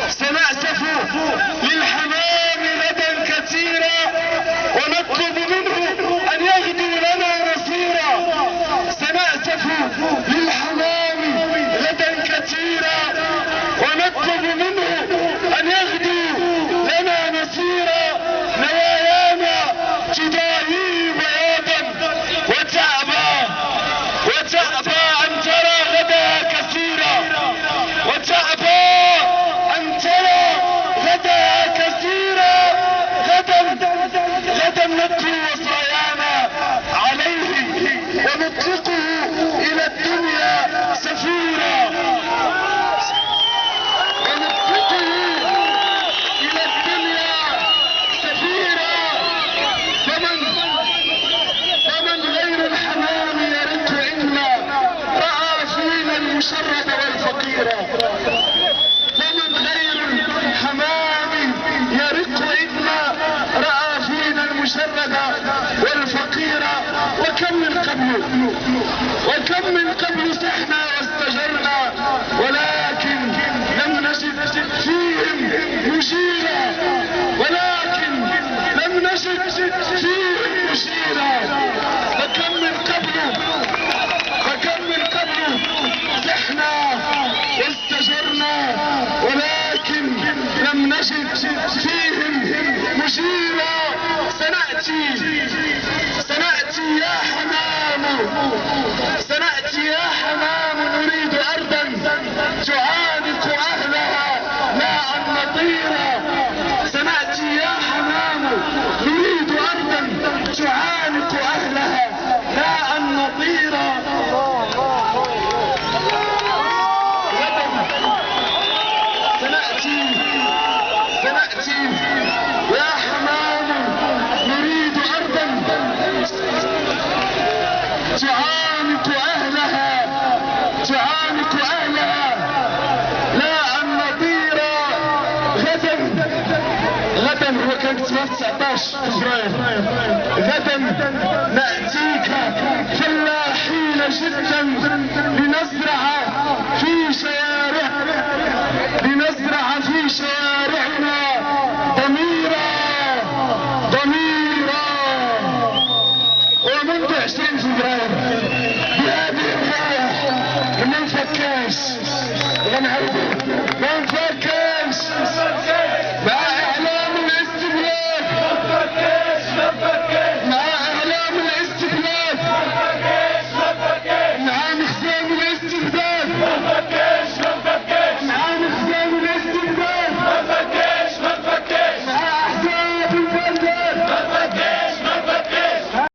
سنأسف للحمام غدا كثيرا ونطلب منه أن يغدو لنا نصيرا. سنأسف للحمام غدا كثيرا ونطلب منه أن يغدو لنا نصيرا. نوايانا تضاهي بياضا وتأبى أن ترى غدا كثيرا، وتأبى أن ترى غدا كثيرا. غدا نتلو وصايانا عليه ونطلقه إلى الدنيا سفيرا، ونطلقه إلى الدنيا سفيرا. فمن غير الحمام يرد إنا رأى فينا المشرد والفقيرا. فمن غير الحمام يرد إنا رأى فينا المشرد والفقيرا. وكم من قبل سحنا واستجرنا ولكن لم نجد فيهم مشيرا، ولكن لم نجد فيهم مشيرا. وكم من قبل سحنا واستجرنا ولكن لم نجد فيهم مشيرا. سنأتي يا حمام، سنأتي يا حمام نريد أرضا تعانق أهلها لا أن نطيرا. سنأتي يا حمام نريد أرضا تعانق أهلها لا أن نطيرا. سنأتي يا حمام نريد أرضا تعانق أهلها لا أن نطير. غدا هو كان 19 فبراير. غدا نأتيك فلاحين جدا لنزرع في شوارعنا ضميرا. ومنذ 20 فبراير بهذه الراية ما نفكاش